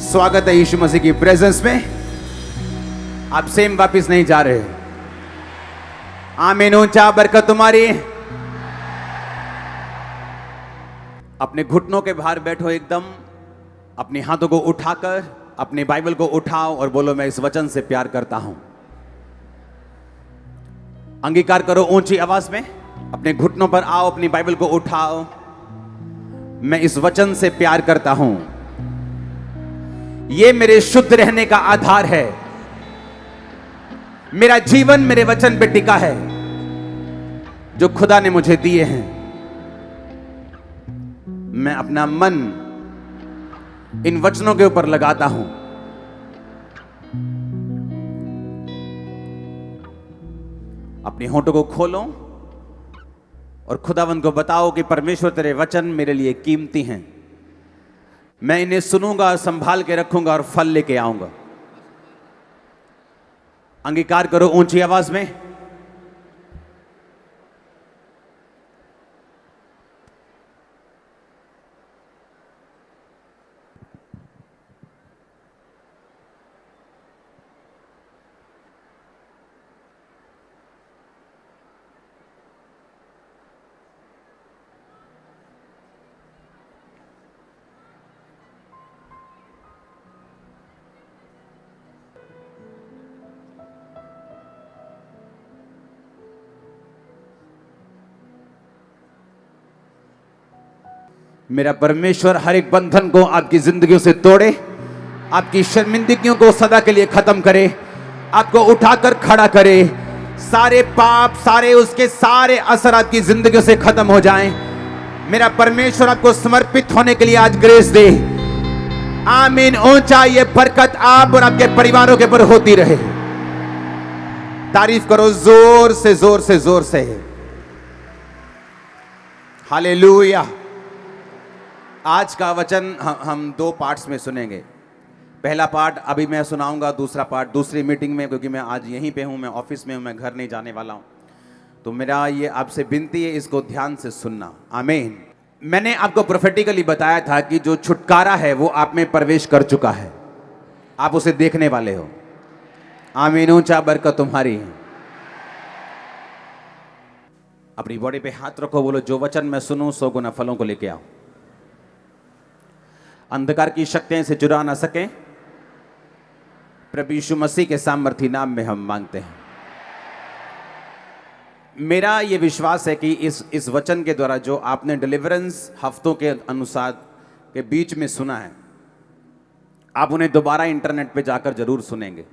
स्वागत है यीशु मसीह की प्रेजेंस में। आप सेम वापिस नहीं जा रहे। आमीन। ऊंचा बरकत तुम्हारी। अपने घुटनों के बाहर बैठो एकदम, अपने हाथों को उठाकर अपनी बाइबल को उठाओ और बोलो, मैं इस वचन से प्यार करता हूं। अंगीकार करो ऊंची आवाज में। अपने घुटनों पर आओ, अपनी बाइबल को उठाओ। मैं इस वचन से प्यार करता हूं। यह मेरे शुद्ध रहने का आधार है। मेरा जीवन मेरे वचन पे टिका है जो खुदा ने मुझे दिए हैं। मैं अपना मन इन वचनों के ऊपर लगाता हूं। अपने होठों को खोलो और खुदावंद को बताओ कि परमेश्वर तेरे वचन मेरे लिए कीमती हैं। मैं इन्हें सुनूंगा, संभाल के रखूंगा और फल लेके आऊंगा। अंगीकार करो ऊंची आवाज में। मेरा परमेश्वर हर एक बंधन को आपकी जिंदगियों से तोड़े, आपकी शर्मिंदगियों को सदा के लिए खत्म करे, आपको उठाकर खड़ा करे। सारे पाप, सारे उसके सारे असर आपकी जिंदगियों से खत्म हो जाएं। मेरा परमेश्वर आपको समर्पित होने के लिए आज ग्रेस दे। आमीन। ऊंचा ये बरकत आप और आपके परिवारों के ऊपर होती रहे। तारीफ करो जोर से जोर से जोर से। हालेलुया। आज का वचन हम दो पार्ट्स में सुनेंगे। पहला पार्ट अभी मैं सुनाऊंगा, दूसरा पार्ट दूसरी मीटिंग में, क्योंकि मैं आज यहीं पे हूं, मैं ऑफिस में हूं, मैं घर नहीं जाने वाला हूं। तो मेरा ये आपसे विनती है, इसको ध्यान से सुनना। आमीन। मैंने आपको प्रोफेटिकली बताया था कि जो छुटकारा है वो आप में प्रवेश कर चुका है। आप उसे देखने वाले हो। आमीन। ऊंचा बरकत तुम्हारी है। अपनी बॉडी पे हाथ रखो, बोलो, जो वचन मैं सुनूं 100 गुना फलों को लेके आओ। अंधकार की शक्तियां से चुरा ना सके। प्रभु यीशु मसीह के सामर्थी नाम में हम मांगते हैं। मेरा यह विश्वास है कि इस वचन के द्वारा जो आपने डिलीवरेंस हफ्तों के अनुसार के बीच में सुना है, आप उन्हें दोबारा इंटरनेट पे जाकर जरूर सुनेंगे।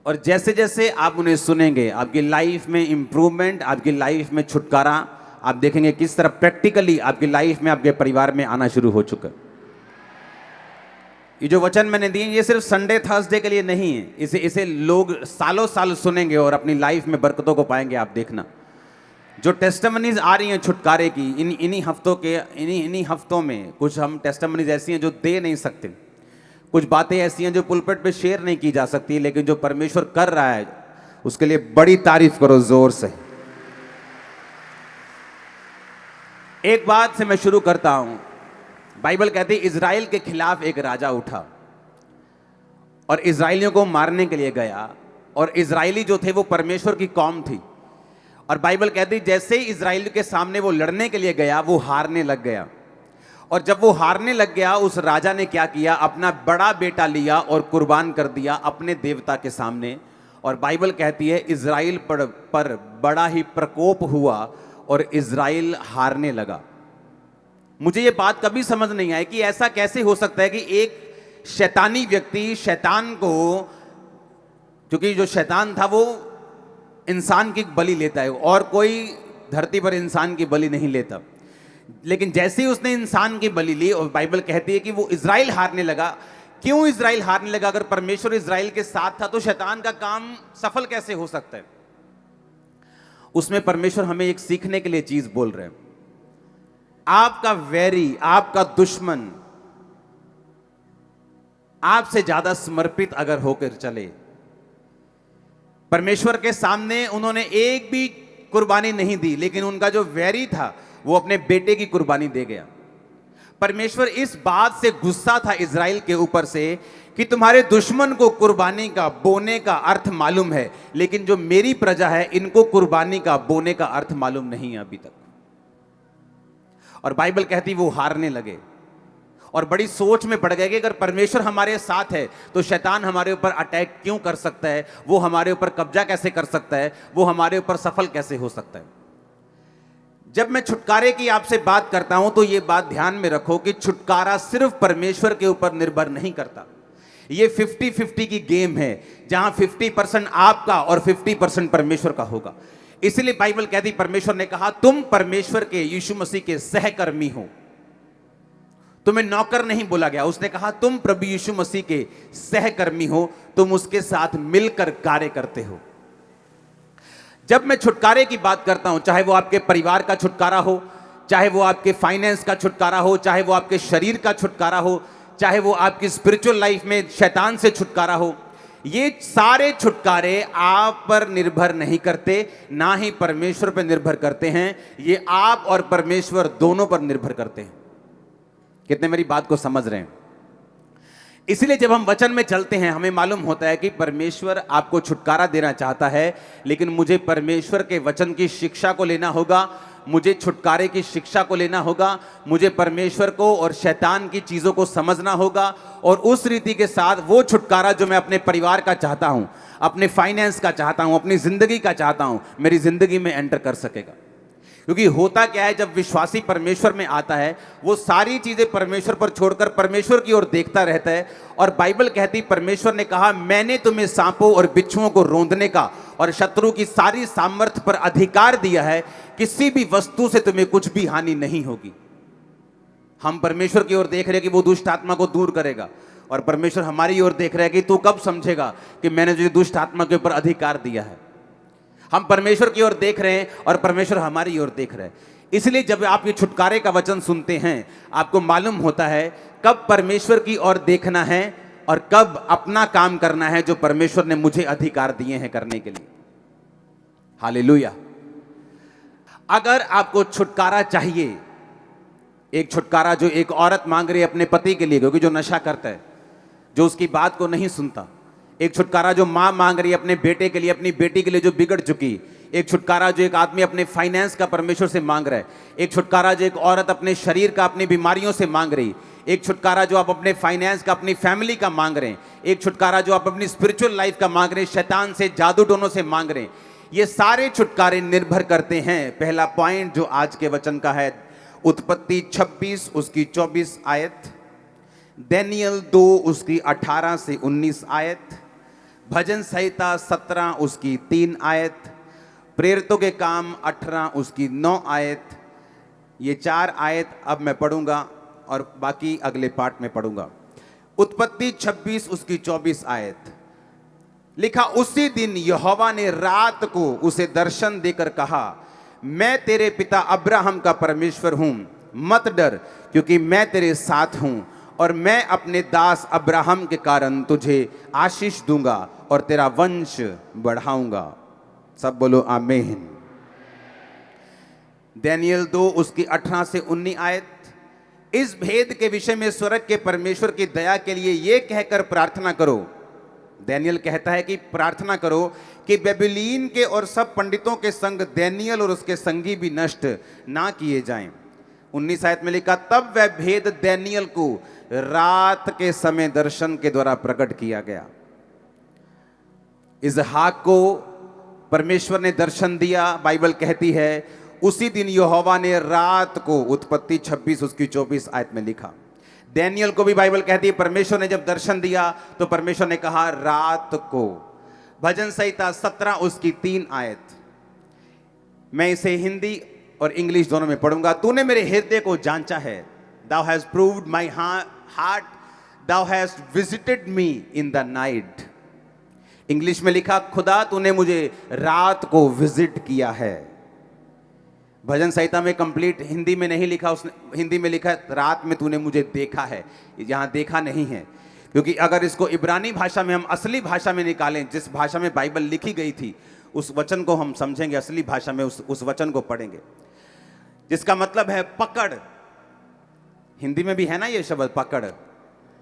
और जैसे जैसे आप उन्हें सुनेंगे, आपकी लाइफ में इंप्रूवमेंट, आपकी लाइफ में छुटकारा आप देखेंगे किस तरह प्रैक्टिकली आपकी लाइफ में, आपके परिवार में आना शुरू हो चुका है। ये जो वचन मैंने दिए, ये सिर्फ संडे थर्सडे के लिए नहीं है। इसे लोग सालों साल सुनेंगे और अपनी लाइफ में बरकतों को पाएंगे। आप देखना, जो टेस्टिमनीज आ रही हैं छुटकारे की, इन्हीं हफ्तों में कुछ हम टेस्टिमनीज ऐसी हैं जो दे नहीं सकते। कुछ बातें ऐसी हैं जो पुलपिट पे शेयर नहीं की जा सकती, लेकिन जो परमेश्वर कर रहा है उसके लिए बड़ी तारीफ करो जोर से। एक बात से मैं शुरू करता हूं। बाइबल कहती है इजराइल के खिलाफ एक राजा उठा और इजराइलियों को मारने के लिए गया। और इजराइली जो थे वो परमेश्वर की कौम थी। और बाइबल कहती जैसे ही इजराइल के सामने वो लड़ने के लिए गया, वो हारने लग गया। और जब वो हारने लग गया, उस राजा ने क्या किया, अपना बड़ा बेटा लिया और कुर्बान कर दिया अपने देवता के सामने। और बाइबल कहती है इजराइल पर बड़ा ही प्रकोप हुआ और इजराइल हारने लगा। मुझे ये बात कभी समझ नहीं आई कि ऐसा कैसे हो सकता है कि एक शैतानी व्यक्ति, शैतान को, क्योंकि जो शैतान था वो इंसान की बलि लेता है, और कोई धरती पर इंसान की बलि नहीं लेता। लेकिन जैसे ही उसने इंसान की बलि ली, और बाइबल कहती है कि वो इजराइल हारने लगा। क्यों इजराइल हारने लगा? अगर परमेश्वर इजराइल के साथ था तो शैतान का काम सफल कैसे हो सकता है? उसमें परमेश्वर हमें एक सीखने के लिए चीज बोल रहे हैं। आपका वैरी, आपका दुश्मन आपसे ज्यादा समर्पित अगर होकर चले, परमेश्वर के सामने उन्होंने एक भी कुर्बानी नहीं दी, लेकिन उनका जो वैरी था वो अपने बेटे की कुर्बानी दे गया। परमेश्वर इस बात से गुस्सा था इज़राइल के ऊपर से कि तुम्हारे दुश्मन को कुर्बानी का बोने का अर्थ मालूम है, लेकिन जो मेरी प्रजा है इनको कुर्बानी का बोने का अर्थ मालूम नहीं है अभी तक। और बाइबल कहती वो हारने लगे और बड़ी सोच में पड़ गए कि अगर परमेश्वर हमारे साथ है तो शैतान हमारे ऊपर अटैक क्यों कर सकता है, वो हमारे ऊपर कब्जा कैसे कर सकता है, वो हमारे ऊपर सफल कैसे हो सकता है। जब मैं छुटकारे की आपसे बात करता हूं तो यह बात ध्यान में रखो कि छुटकारा सिर्फ परमेश्वर के ऊपर निर्भर नहीं करता। ये 50-50 की गेम है, जहां 50% आपका और 50% परमेश्वर का होगा। इसलिए बाइबल कहती, परमेश्वर ने कहा तुम परमेश्वर के यीशु मसीह के सहकर्मी हो, तुम्हें नौकर नहीं बोला गया। उसने कहा तुम प्रभु यीशु मसीह के सहकर्मी हो, तुम उसके साथ मिलकर कार्य करते हो। जब मैं छुटकारे की बात करता हूं, चाहे वो आपके परिवार का छुटकारा हो, चाहे वो आपके फाइनेंस का छुटकारा हो, चाहे वो आपके शरीर का छुटकारा हो, चाहे वो आपकी स्पिरिचुअल लाइफ में शैतान से छुटकारा हो, ये सारे छुटकारे आप पर निर्भर नहीं करते, ना ही परमेश्वर पर निर्भर करते हैं। ये आप और परमेश्वर दोनों पर निर्भर करते हैं। कितने मेरी बात को समझ रहे हैं? इसलिए जब हम वचन में चलते हैं हमें मालूम होता है कि परमेश्वर आपको छुटकारा देना चाहता है, लेकिन मुझे परमेश्वर के वचन की शिक्षा को लेना होगा, मुझे छुटकारे की शिक्षा को लेना होगा, मुझे परमेश्वर को और शैतान की चीज़ों को समझना होगा, और उस रीति के साथ वो छुटकारा जो मैं अपने परिवार का चाहता हूँ, अपने फाइनेंस का चाहता हूँ, अपनी ज़िंदगी का चाहता हूँ, मेरी ज़िंदगी में एंटर कर सकेगा। क्योंकि होता क्या है, जब विश्वासी परमेश्वर में आता है वो सारी चीज़ें परमेश्वर पर छोड़कर परमेश्वर की ओर देखता रहता है। और बाइबल कहती, परमेश्वर ने कहा मैंने तुम्हें सांपों और बिच्छुओं को रौंदने का और शत्रु की सारी सामर्थ्य पर अधिकार दिया है, किसी भी वस्तु से तुम्हें कुछ भी हानि नहीं होगी। हम परमेश्वर की ओर देख रहे हैं कि वो दुष्ट आत्मा को दूर करेगा, और परमेश्वर हमारी ओर देख रहा है कि तू कब समझेगा कि मैंने तुझे दुष्ट आत्मा के ऊपर अधिकार दिया है। हम परमेश्वर की ओर देख रहे हैं और परमेश्वर हमारी ओर देख रहे हैं। इसलिए जब आप ये छुटकारे का वचन सुनते हैं, आपको मालूम होता है कब परमेश्वर की ओर देखना है और कब अपना काम करना है जो परमेश्वर ने मुझे अधिकार दिए हैं करने के लिए। हालेलुया। अगर आपको छुटकारा चाहिए, एक छुटकारा जो एक औरत मांग रही है अपने पति के लिए, क्योंकि जो नशा करता है, जो उसकी बात को नहीं सुनता, एक छुटकारा जो माँ मांग रही है अपने बेटे के लिए, अपनी बेटी के लिए जो बिगड़ चुकी, एक छुटकारा जो एक आदमी अपने फाइनेंस का परमेश्वर से मांग रहा है, एक छुटकारा जो एक औरत अपने शरीर का अपनी बीमारियों से मांग रही, एक छुटकारा जो आप अपने फाइनेंस का अपनी फैमिली का मांग रहे हैं, एक छुटकारा जो आप अपनी स्पिरिचुअल लाइफ का मांग रहे हैं, शैतान से, जादू टोनों से मांग रहे हैं। ये सारे छुटकारे निर्भर करते हैं। पहला पॉइंट जो आज के वचन का है, उत्पत्ति 26 उसकी 24 आयत, दानियेल 2 उसकी 18 से 19 आयत, भजन संहिता 17 उसकी 3 आयत, प्रेरितों के काम 18 उसकी 9 आयत। ये 4 आयत अब मैं पढ़ूंगा और बाकी अगले पार्ट में पढ़ूंगा। उत्पत्ति 26 उसकी 24 आयत लिखा, उसी दिन यहोवा ने रात को उसे दर्शन देकर कहा, मैं तेरे पिता अब्राहम का परमेश्वर हूं, मत डर, क्योंकि मैं तेरे साथ हूं और मैं अपने दास अब्राहम के कारण तुझे आशीष दूंगा और तेरा वंश बढ़ाऊंगा। सब बोलो आमीन। दानियेल 2 उसकी 18 से 19 आयत, इस भेद के विषय में स्वर्ग के परमेश्वर की दया के लिए यह कहकर प्रार्थना करो। दानियेल कहता है कि प्रार्थना करो कि बेबीलोन के और सब पंडितों के संग दानियेल और उसके संगी भी नष्ट ना किए जाएं। 19 आयत में लिखा, तब वह भेद दानियेल को रात के समय दर्शन के द्वारा प्रकट किया गया। इसहाक को परमेश्वर ने दर्शन दिया। बाइबल कहती है उसी दिन यहोवा ने रात को, उत्पत्ति 26 उसकी 24 आयत में लिखा। दानियेल को भी बाइबल कहती है परमेश्वर ने जब दर्शन दिया तो परमेश्वर ने कहा रात को। भजन संहिता 17 उसकी 3 आयत, मैं इसे हिंदी और इंग्लिश दोनों में पढ़ूंगा। तूने मेरे हृदय को जांचा है, thou hast proved my heart, thou hast visited me in the night। English में लिखा, खुदा तूने मुझे रात को विजिट किया है। भजन संहिता में कंप्लीट हिंदी में नहीं लिखा, उसने हिंदी में लिखा रात में तूने मुझे देखा है, यहाँ देखा नहीं है। क्योंकि अगर इसको इब्रानी भाषा में हम असली भाषा में निकालें, जिस भाषा में बाइबल लिखी गई थी, उस वचन को हम समझेंगे, असली भाषा में उस वचन को पढ़ेंगे, जिसका मतलब है पकड़, हिंदी में भी है ना ये शब्द पकड़,